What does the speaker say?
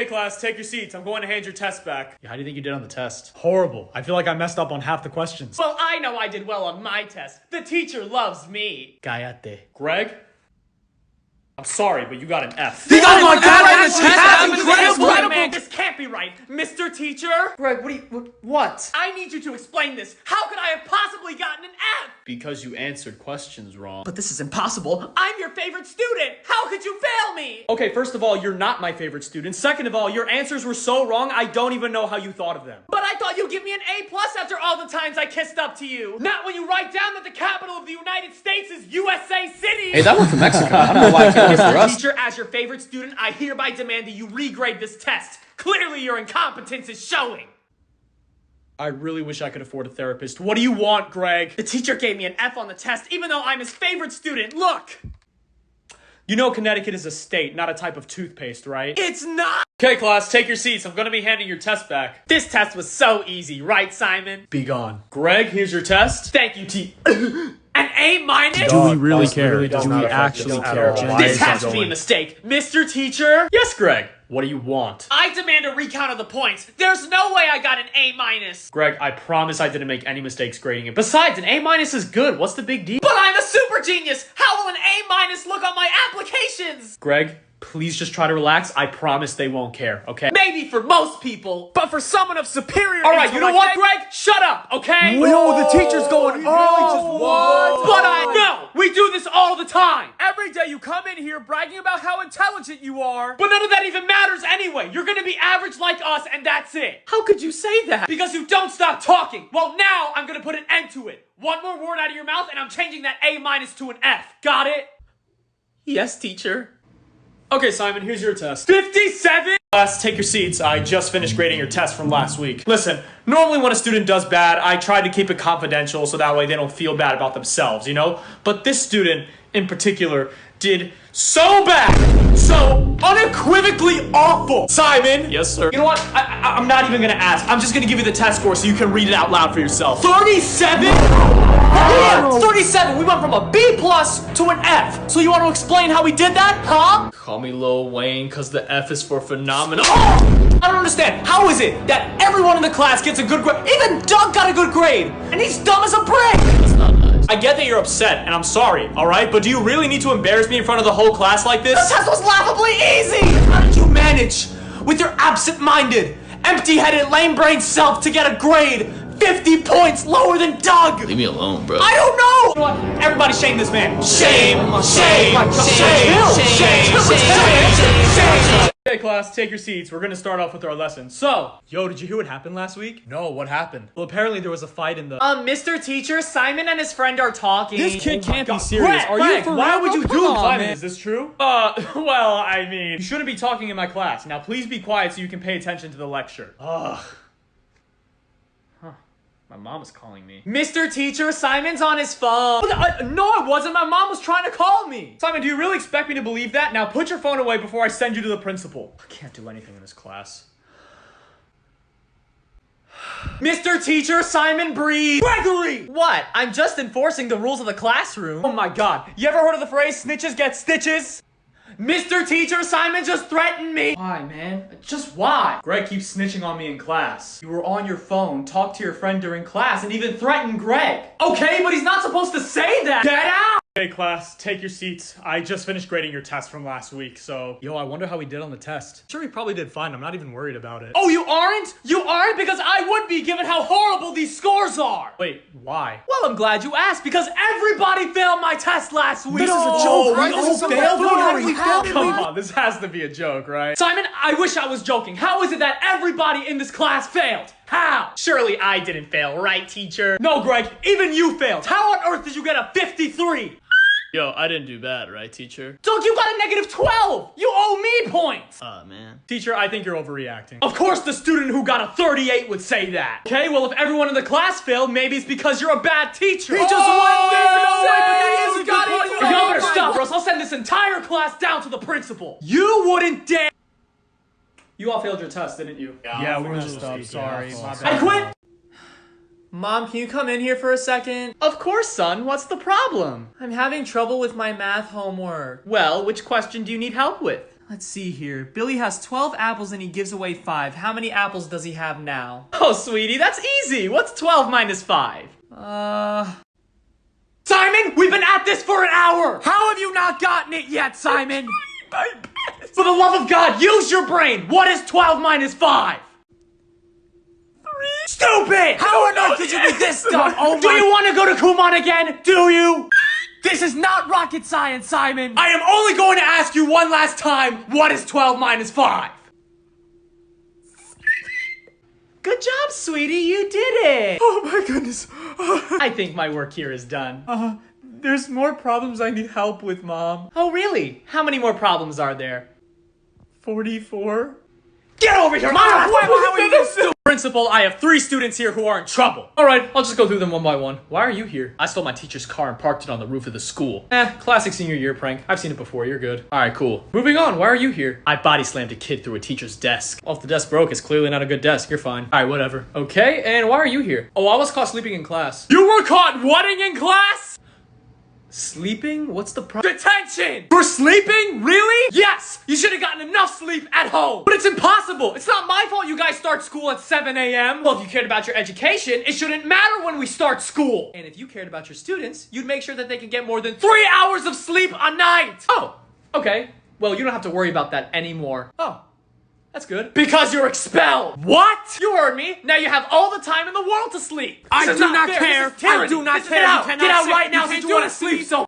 Okay, class, take your seats. I'm going to hand your test back. Yeah, how do you think you did on the test? Horrible. I feel like I messed up on half the questions. Well, I know I did well on my test. The teacher loves me. Cállate. Greg? I'm sorry, but you got an F. Oh my God, that's incredible! Man, this can't be right. Mr. Teacher? Greg, what? I need you to explain this. How could I have possibly gotten an F? Because you answered questions wrong. But this is impossible. I'm your favorite student. How could you fail me? Okay, first of all, you're not my favorite student. Second of all, your answers were so wrong, I don't even know how you thought of them. But I thought you'd give me an A+ after all the times I kissed up to you. Not when you write down that the capital of the United States is USA City. Hey, that one from Mexico. I don't know why I can't get for us. Teacher, as your favorite student, I hereby demand that you regrade this test. Clearly your incompetence is showing. I really wish I could afford a therapist. What do you want, Greg? The teacher gave me an F on the test, even though I'm his favorite student. Look! You know Connecticut is a state, not a type of toothpaste, right? It's not! Okay, class, take your seats. I'm gonna be handing your test back. This test was so easy, right, Simon? Be gone. Greg, here's your test. Thank you, An A-? Do we really care? Really Do we actually care? This has to be a mistake. Mr. Teacher? Yes, Greg. What do you want? I demand a recount of the points. There's no way I got an A-. Greg, I promise I didn't make any mistakes grading it. Besides, an A- is good. What's the big deal? But I'm a super genius! How will an A- look on my applications? Greg, please just try to relax. I promise they won't care, okay? Maybe for most people, but for someone of superior All right, you know what, Greg? Shut up, okay? Whoa, the teacher's going, what? But no! We do this all the time! Every day you come in here bragging about how intelligent you are. But none of that even matters anyway! You're gonna be average like us, and that's it! How could you say that? Because you don't stop talking! Well, now I'm gonna put an end to it! One more word out of your mouth, and I'm changing that A- to an F. Got it? Yes, teacher. Okay, Simon, here's your test. 57? Class, take your seats. I just finished grading your test from last week. Listen, normally when a student does bad, I try to keep it confidential so that way they don't feel bad about themselves, you know? But this student, in particular, did so bad, so unequivocally awful. Simon! Yes, sir. You know what? I'm not even gonna ask. I'm just gonna give you the test score so you can read it out loud for yourself. 37? Yeah, 37! We went from a B+ to an F. So you want to explain how we did that, huh? Call me Lil Wayne, cause the F is for phenomenal. Oh! I don't understand. How is it that everyone in the class gets a good grade? Even Doug got a good grade, and he's dumb as a brick! That's not nice. I get that you're upset, and I'm sorry, alright? But do you really need to embarrass me in front of the whole class like this? The test was laughably easy! How did you manage, with your absent-minded, empty-headed, lame-brained self to get a grade 50 points lower than Doug? Leave me alone, bro. I don't know! You know what? Everybody shame this man. Shame! Shame! Okay, class, take your seats. We're gonna start off with our lesson. So, yo, did you hear what happened last week? No, what happened? Well, apparently there was a fight in the... Mr. Teacher, Simon and his friend are talking. This kid can't be God. serious. Are you for real? Why would you Come do on, Simon? man. Is this true? Well, I mean, you shouldn't be talking in my class. Now, please be quiet so you can pay attention to the lecture. Ugh. My mom is calling me. Mr. Teacher, Simon's on his phone. No, I wasn't. My mom was trying to call me. Simon, do you really expect me to believe that? Now put your phone away before I send you to the principal. I can't do anything in this class. Mr. Teacher, Simon breathe. Gregory! What? I'm just enforcing the rules of the classroom. Oh my God. You ever heard of the phrase, snitches get stitches? Mr. Teacher, Simon just threatened me. Why, man? Just why? Greg keeps snitching on me in class. You were on your phone, talked to your friend during class, and even threatened Greg. Okay, but he's not supposed to say that. Get out! Hey class, take your seats. I just finished grading your test from last week, so... Yo, I wonder how we did on the test. Sure, we probably did fine. I'm not even worried about it. Oh, you aren't? You aren't? Because I would be, given how horrible these scores are. Wait, why? Well, I'm glad you asked, because everybody failed my test last week. This is a joke, right? we This is all some failed? buffoonery. Come on, this has to be a joke, right? Simon, I wish I was joking. How is it that everybody in this class failed? How? Surely I didn't fail, right, teacher? No, Greg, even you failed. How on earth did you get a 53? Yo, I didn't do bad, right, teacher? Doug, you got a negative 12! You owe me points! Man. Teacher, I think you're overreacting. Of course the student who got a 38 would say that. Okay, well, if everyone in the class failed, maybe it's because you're a bad teacher. He just went there! No way, but that is a good point. You better stop, or else I'll send this entire class down to the principal. You wouldn't dare. You all failed your test, didn't you? Yeah, we we messed up. Sorry. My bad. I quit! Mom, can you come in here for a second? Of course, son. What's the problem? I'm having trouble with my math homework. Well, which question do you need help with? Let's see here. Billy has 12 apples and he gives away 5. How many apples does he have now? Oh, sweetie, that's easy. What's 12 minus 5? Simon, we've been at this for an hour! How have you not gotten it yet, Simon? For the love of God, use your brain! What is 12 minus 5? 3. Stupid! How on earth did you be this dumb? Oh my... Do you want to go to Kumon again? Do you? This is not rocket science, Simon! I am only going to ask you one last time, what is 12 minus 5? Good job, sweetie, you did it! Oh my goodness. I think my work here is done. There's more problems I need help with, Mom. Oh, really? How many more problems are there? 44? Get over here! Mom, Principal, I have 3 students here who are in trouble. All right, I'll just go through them one by one. Why are you here? I stole my teacher's car and parked it on the roof of the school. Classic senior year prank. I've seen it before, you're good. All right, cool. Moving on, why are you here? I body slammed a kid through a teacher's desk. Well, if the desk broke, it's clearly not a good desk. You're fine. All right, whatever. Okay, and why are you here? Oh, I was caught sleeping in class. You were caught whatting in class? Sleeping? What's the problem? Detention! You're sleeping? Really? Yes! You should have gotten enough sleep at home! But it's impossible! It's not my fault you guys start school at 7 a.m. Well, if you cared about your education, It shouldn't matter when we start school! and if you cared about your students, you'd make sure that they could get more than 3 hours of sleep a night! Oh, okay. Well, you don't have to worry about that anymore. Oh, that's good. Because you're expelled! What? You heard me! Now you have all the time in the world to sleep! I This is do not fair. care. This is tyranny. I do not This is- care. Get You out! cannot Get out sit. right now You since can't you do want it. to sleep so